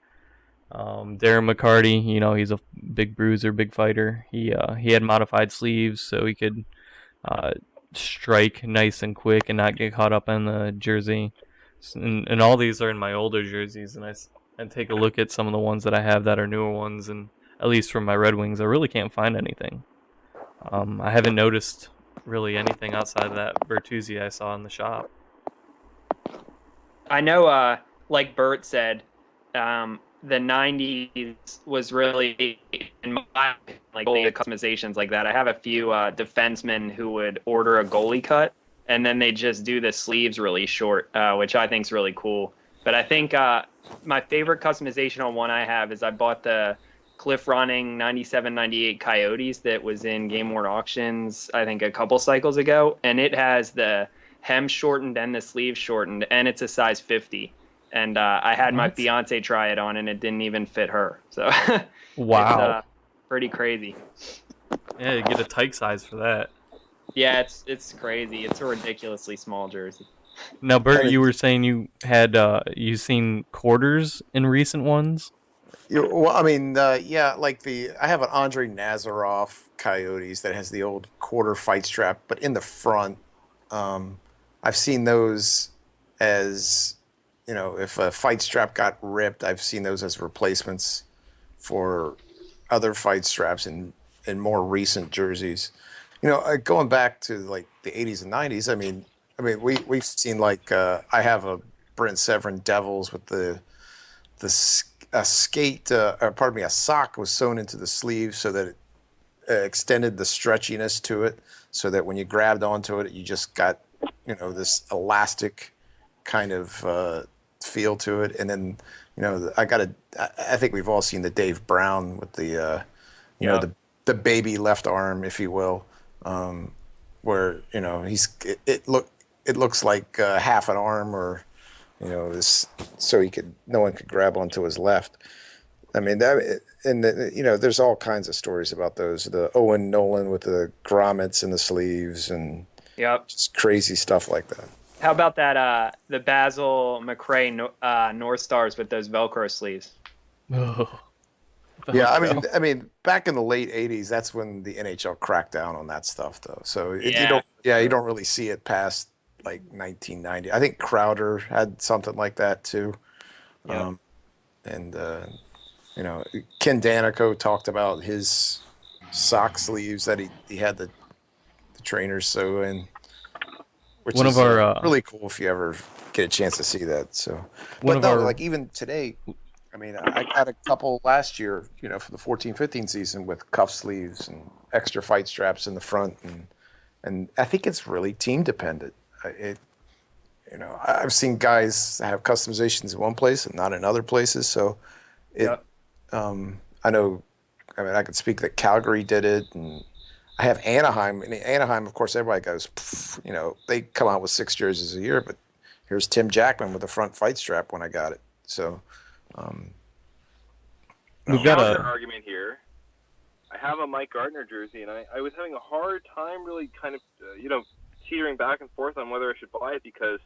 Darren McCarty, he's a big bruiser, big fighter. He had modified sleeves so he could strike nice and quick and not get caught up in the jersey. And all these are in my older jerseys, and I take a look at some of the ones that I have that are newer ones, and at least from my Red Wings, I really can't find anything. I haven't noticed really anything outside of that Bertuzzi I saw in the shop. I know, like Bert said, the 90s was really, in my like the customizations like that. I have a few defensemen who would order a goalie cut, and then they just do the sleeves really short, which I think is really cool. But I think my favorite customization on one I have is I bought the Cliff Running 97-98 Coyotes that was in GameWorn auctions, I think a couple cycles ago, and it has the hem shortened and the sleeve shortened, and it's a size 50. And I had my fiance try it on, and it didn't even fit her. So Wow. it's pretty crazy. Yeah, you get a tight size for that. Yeah, it's crazy. It's a ridiculously small jersey. Now, Bert, you were saying you had you seen quarters in recent ones? Well, I mean, yeah, like I have an Andre Nazarov Coyotes that has the old quarter fight strap, but in the front, I've seen those as, if a fight strap got ripped, I've seen those as replacements for other fight straps in more recent jerseys. Going back to like the 80s and 90s, I mean, we've seen like I have a Brent Severin Devils with a sock was sewn into the sleeve so that it extended the stretchiness to it, so that when you grabbed onto it, you just got, this elastic kind of feel to it. And then, I think we've all seen the Dave Brown with the, the baby left arm, if you will, where, it looks like half an arm or, this, so no one could grab onto his left. I mean, there's all kinds of stories about those. The Owen Nolan with the grommets and the sleeves and just crazy stuff like that. How about that? The Basil McRae North Stars with those Velcro sleeves. Oh, yeah, I mean, back in the late '80s, that's when the NHL cracked down on that stuff, though. So you don't really see it past like 1990. I think Crowder had something like that too. Yeah. Ken Danico talked about his sock sleeves that he had the trainers sew in, which is really cool if you ever get a chance to see that. So, like even today, I mean, I got a couple last year, for the 14-15 season with cuff sleeves and extra fight straps in the front, and I think it's really team dependent. I've seen guys have customizations in one place and not in other places, so I know. I mean, I could speak that Calgary did it, and I have Anaheim. And Anaheim, of course, everybody goes, they come out with 6 jerseys a year, but here's Tim Jackman with a front fight strap when I got it. So we've got an argument here. I have a Mike Gardner jersey, and I was having a hard time really kind of, teetering back and forth on whether I should buy it, because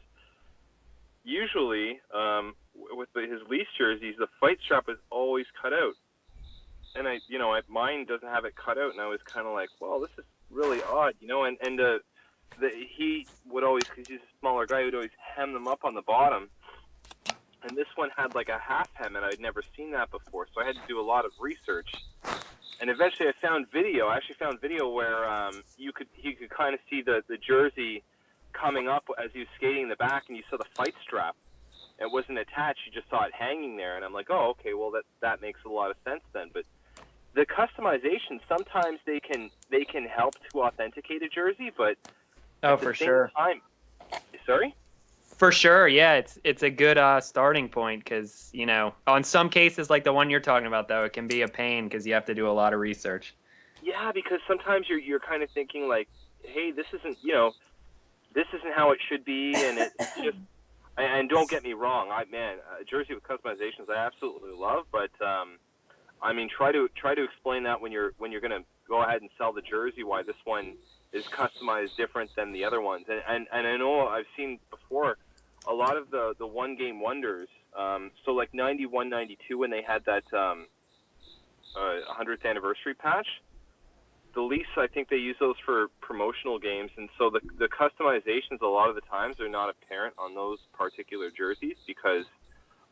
usually with his Leafs jerseys, the fight strap is always cut out. And mine doesn't have it cut out, and I was kind of like, well, this is really odd, and he would always, because he's a smaller guy, he would always hem them up on the bottom. And this one had like a half hem, and I'd never seen that before, so I had to do a lot of research. And eventually I found video. I actually found video where he could kind of see the jersey coming up as he was skating in the back, and you saw the fight strap. It wasn't attached, you just saw it hanging there, and I'm like, oh, okay, well that makes a lot of sense then. But the customization, sometimes they can help to authenticate a jersey, but at the same time, sorry? For sure, yeah, it's a good starting point, because on some cases like the one you're talking about, though, it can be a pain because you have to do a lot of research. Yeah, because sometimes you're kind of thinking like, hey, this isn't how it should be, and it's just. And don't get me wrong, a jersey with customizations I absolutely love, but try to explain that when you're going to go ahead and sell the jersey, why this one is customized different than the other ones. And I know I've seen before a lot of the one game wonders. So like 91, 92 when they had that 100th anniversary patch. The Leafs, I think they use those for promotional games, and so the customizations a lot of the times are not apparent on those particular jerseys, because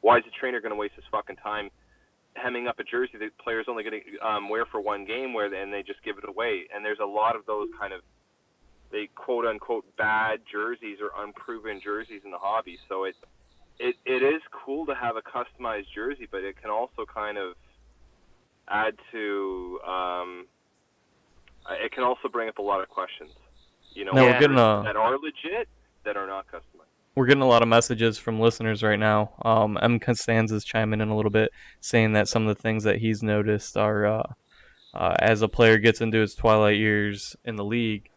why is the trainer going to waste his fucking time hemming up a jersey that player's only going to wear for one game, and they just give it away? And there's a lot of those kind of, they quote unquote bad jerseys or unproven jerseys in the hobby. So it is cool to have a customized jersey, but it can also kind of add to it can also bring up a lot of questions, we're getting that are legit, that are not customized. We're getting a lot of messages from listeners right now. M. Costanza's chiming in a little bit, saying that some of the things that he's noticed are, as a player gets into his twilight years in the league,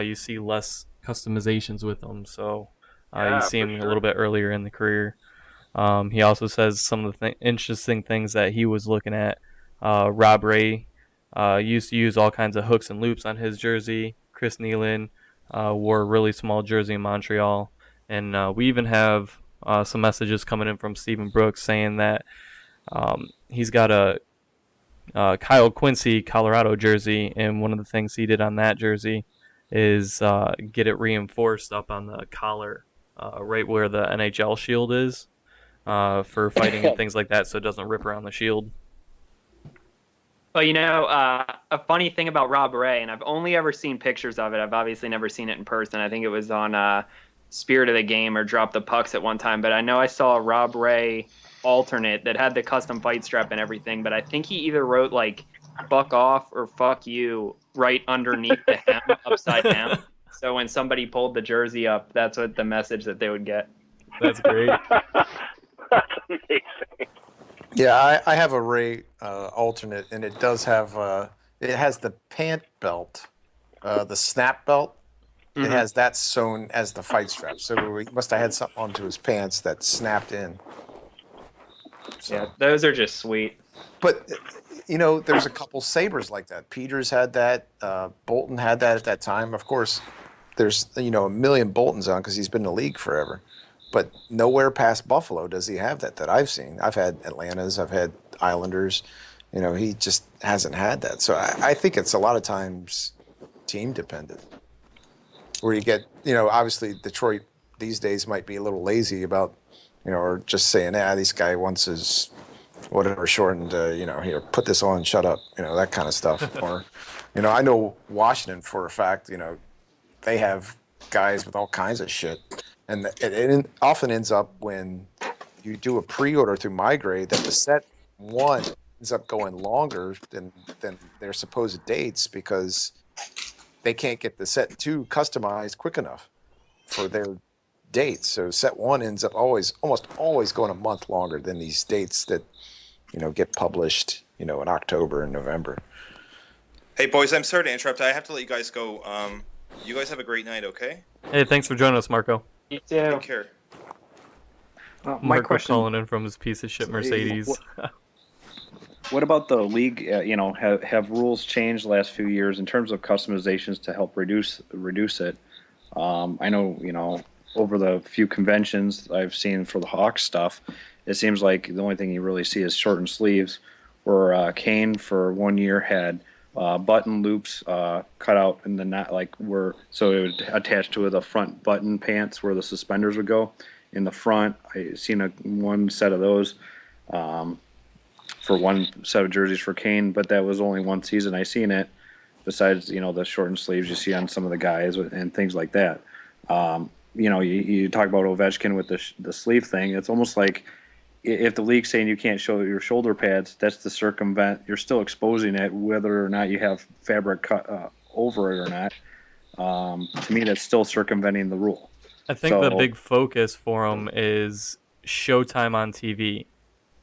you see less customizations with them. So you see him a little bit earlier in the career. He also says some of the interesting things that he was looking at. Rob Ray used to use all kinds of hooks and loops on his jersey. Chris Nealon wore a really small jersey in Montreal. And we even have some messages coming in from Stephen Brooks saying that he's got a Kyle Quincy Colorado jersey, and one of the things he did on that jersey is get it reinforced up on the collar, right where the NHL shield is, for fighting and things like that, so it doesn't rip around the shield. Well, a funny thing about Rob Ray, and I've only ever seen pictures of it. I've obviously never seen it in person. I think it was on Spirit of the Game or Drop the Pucks at one time. But I know I saw a Rob Ray alternate that had the custom fight strap and everything. But I think he either wrote like "fuck off" or "fuck you" right underneath the hem, upside down. So when somebody pulled the jersey up, that's what the message that they would get. That's great. That's amazing. Yeah, I have a Ray alternate, and it does have it has the pant belt, the snap belt. It has that sewn as the fight strap. So he must have had something onto his pants that snapped in. So. Yeah, those are just sweet. But there's a couple sabers like that. Peters had that. Bolton had that at that time. Of course, there's a million Boltons on because he's been in the league forever. But nowhere past Buffalo does he have that I've seen. I've had Atlantas. I've had Islanders. He just hasn't had that. So I think it's a lot of times team dependent. Where you get, obviously Detroit these days might be a little lazy about, or just saying, this guy wants his whatever shortened, here, put this on, shut up, that kind of stuff. Or, I know Washington for a fact, they have guys with all kinds of shit. And it often ends up when you do a pre-order through Migrate that the set one ends up going longer than their supposed dates because they can't get the set two customized quick enough for their dates. So set one ends up almost always going a month longer than these dates that, get published, in October and November. Hey, boys, I'm sorry to interrupt. I have to let you guys go. You guys have a great night, okay? Hey, thanks for joining us, Marco. You too. Take care. My Marco question, calling in from his piece of shit Mercedes. what about the league? Have rules changed the last few years in terms of customizations to help reduce it? I know, over the few conventions I've seen for the Hawks stuff, it seems like the only thing you really see is shortened sleeves. Where Kane for 1 year had button loops cut out in the knot, so it would attach to the front button pants where the suspenders would go in the front. I seen one set of those for one set of jerseys for Kane, but that was only one season I seen it. Besides, the shortened sleeves you see on some of the guys and things like that. You talk about Ovechkin with the sleeve thing. It's almost like if the league's saying you can't show your shoulder pads, that's to circumvent. You're still exposing it, whether or not you have fabric cut over it or not. To me, that's still circumventing the rule. I think the big focus for them is showtime on TV.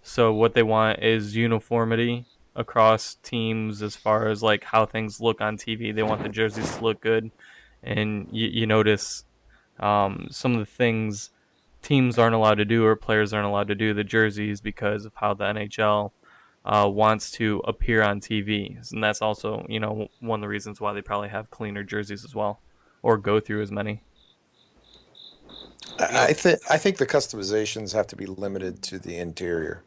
So what they want is uniformity across teams as far as how things look on TV. They want the jerseys to look good, and you notice some of the things teams aren't allowed to do or players aren't allowed to do the jerseys because of how the NHL wants to appear on TV. And that's also, one of the reasons why they probably have cleaner jerseys as well, or go through as many. I think the customizations have to be limited to the interior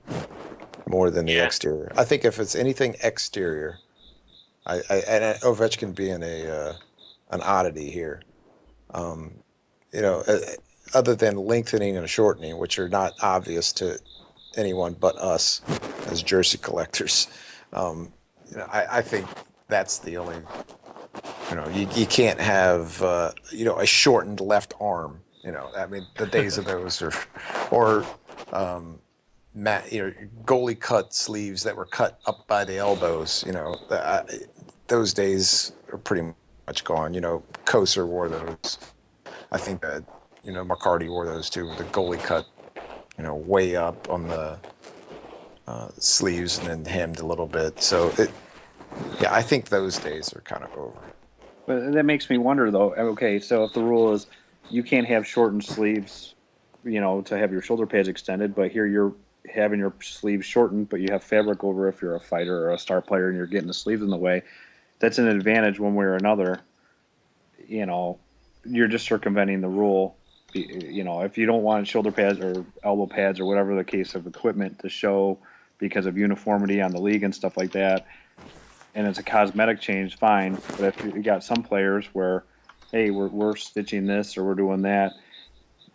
more than the exterior. I think if it's anything exterior, and Ovechkin being an oddity here, other than lengthening and shortening, which are not obvious to anyone but us as jersey collectors. I think that's the only, you can't have, a shortened left arm. The days of those or goalie cut sleeves that were cut up by the elbows. Those days are pretty much gone. Koser wore those. I think that, McCarty wore those too, with the goalie cut, way up on the sleeves and then hemmed a little bit. So I think those days are kind of over. But that makes me wonder, though. Okay, so if the rule is you can't have shortened sleeves, to have your shoulder pads extended, but here you're having your sleeves shortened, but you have fabric over if you're a fighter or a star player and you're getting the sleeves in the way, that's an advantage one way or another. You're just circumventing the rule. If you don't want shoulder pads or elbow pads or whatever the case of equipment to show because of uniformity on the league and stuff like that, and it's a cosmetic change, fine. But if you got some players where, hey, we're stitching this or we're doing that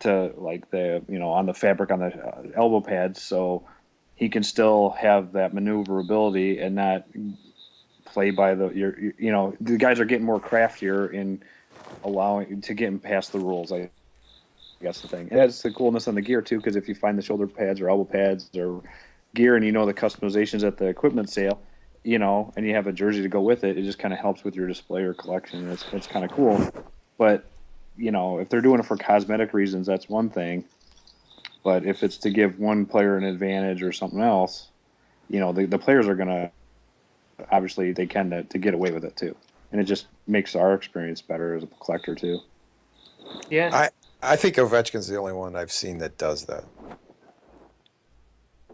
to on the fabric on the elbow pads, so he can still have that maneuverability and not play by the guys are getting more craftier in allowing to get past the rules. I guess the thing. It has the coolness on the gear too, because if you find the shoulder pads or elbow pads or gear and the customizations at the equipment sale, and you have a jersey to go with it, it just kind of helps with your display or collection. It's kind of cool. But, if they're doing it for cosmetic reasons, that's one thing. But if it's to give one player an advantage or something else, the players are going to, obviously, they can to get away with it too. And it just makes our experience better as a collector too. Yeah. I think Ovechkin's the only one I've seen that does that.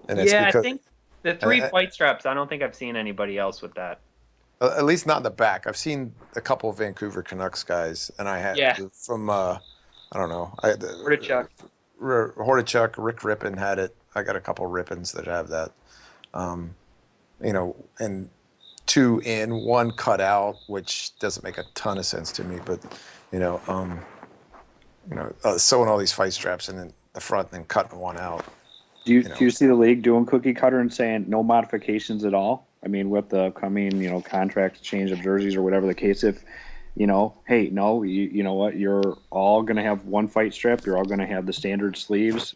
And it's I because think the 3 fight straps, I don't think I've seen anybody else with that. at least not in the back. I've seen a couple of Vancouver Canucks guys, and I had from I don't know, Hordichuk, Rick Rippon had it. I got a couple of Rippons that have that. And 2 in, 1 cut out, which doesn't make a ton of sense to me. But sewing all these fight straps in the front and then cutting 1 out. Do you see the league doing cookie cutter and saying no modifications at all? I mean, with the coming contract change of jerseys or whatever the case, if hey, no, you know what, you're all gonna have 1 fight strap. You're all gonna have the standard sleeves.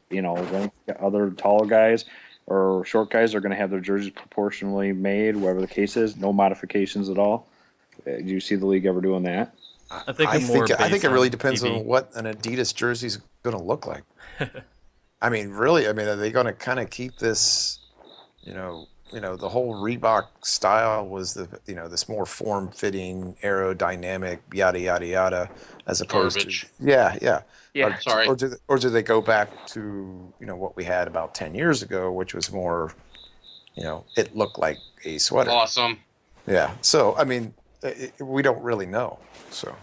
Other tall guys or short guys are gonna have their jerseys proportionally made, whatever the case is. No modifications at all. Do you see the league ever doing that? I think it really depends on what an Adidas jersey is going to look like. I mean, really, are they going to kind of keep this, the whole Reebok style was this more form-fitting, aerodynamic, yada, yada, yada, as opposed Garbage. to, yeah. Sorry. Or do they go back to, what we had about 10 years ago, which was more, it looked like a sweater. Awesome. Yeah. So, we don't really know. So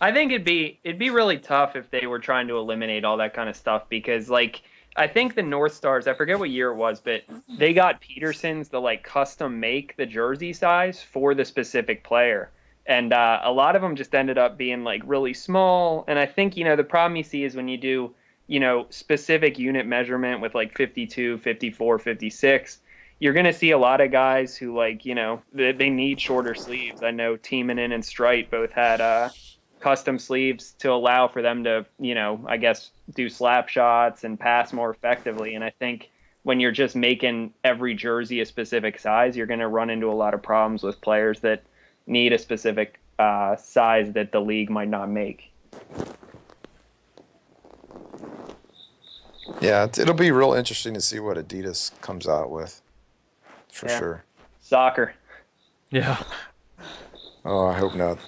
I think it'd be really tough if they were trying to eliminate all that kind of stuff, because I think the North Stars, I forget what year it was, but they got Peterson's to custom make the jersey size for the specific player. And a lot of them just ended up being really small. And I think, the problem you see is when you do, specific unit measurement with 52, 54, 56, you're going to see a lot of guys who they need shorter sleeves. I know Tiemann and Strite both had custom sleeves to allow for them to, I guess, do slap shots and pass more effectively. And I think when you're just making every jersey a specific size, you're going to run into a lot of problems with players that need a specific size that the league might not make. Yeah, it'll be real interesting to see what Adidas comes out with. For sure. Soccer. Yeah. Oh, I hope not.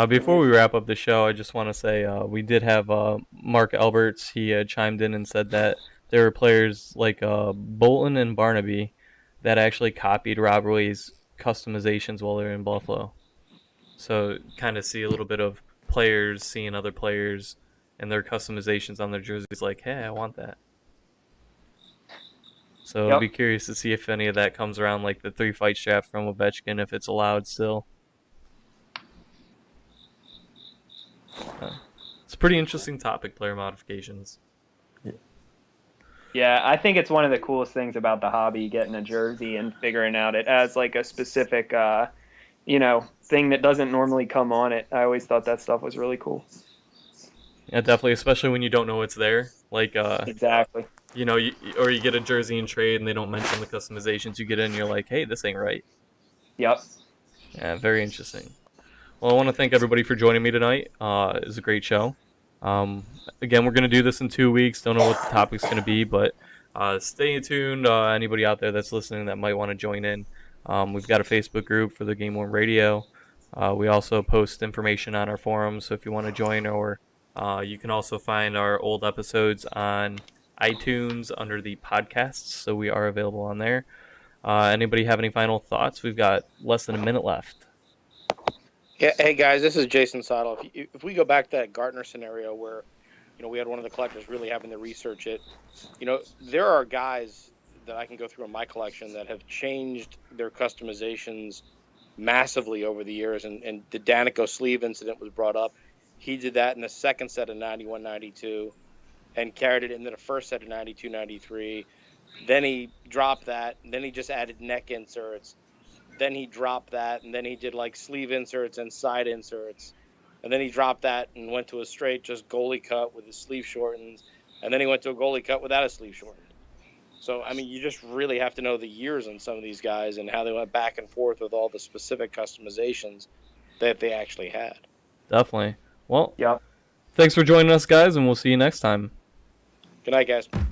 Before we wrap up the show, I just want to say we did have Mark Alberts. He chimed in and said that there were players like Bolton and Barnaby that actually copied Rob Roy's customizations while they were in Buffalo. So kind of see a little bit of players seeing other players and their customizations on their jerseys like, hey, I want that. So I'd be curious to see if any of that comes around, like the 3 fight strap from Ovechkin, if it's allowed still. It's a pretty interesting topic, player modifications. Yeah, I think it's one of the coolest things about the hobby, getting a jersey and figuring out it as a specific, thing that doesn't normally come on it. I always thought that stuff was really cool. Yeah, definitely, especially when you don't know it's there. Exactly. Or you get a jersey in trade and they don't mention the customizations. You get in and you're like, hey, this ain't right. Yep. Yeah, very interesting. Well, I want to thank everybody for joining me tonight. It was a great show. Again, we're going to do this in 2 weeks. Don't know what the topic's going to be, but stay tuned. Anybody out there that's listening that might want to join in. We've got a Facebook group for the GameWorn Radio. We also post information on our forums, so if you want to join, or you can also find our old episodes on iTunes under the podcasts, so we are available on there. Anybody have any final thoughts? We've got less than a minute left. Yeah, hey guys, this is Jason Sottle. If we go back to that Gartner scenario where, we had one of the collectors really having to research it, there are guys that I can go through in my collection that have changed their customizations massively over the years. And the Danico sleeve incident was brought up. He did that in the second set of 91-92 and carried it into the first set of 92-93. Then he dropped that, and then he just added neck inserts. Then he dropped that, and then he did sleeve inserts and side inserts. And then he dropped that and went to a straight just goalie cut with his sleeve shortened. And then he went to a goalie cut without a sleeve shortened. So, you just really have to know the years on some of these guys and how they went back and forth with all the specific customizations that they actually had. Definitely. Well, Yep. thanks for joining us, guys, and we'll see you next time. Good night, guys.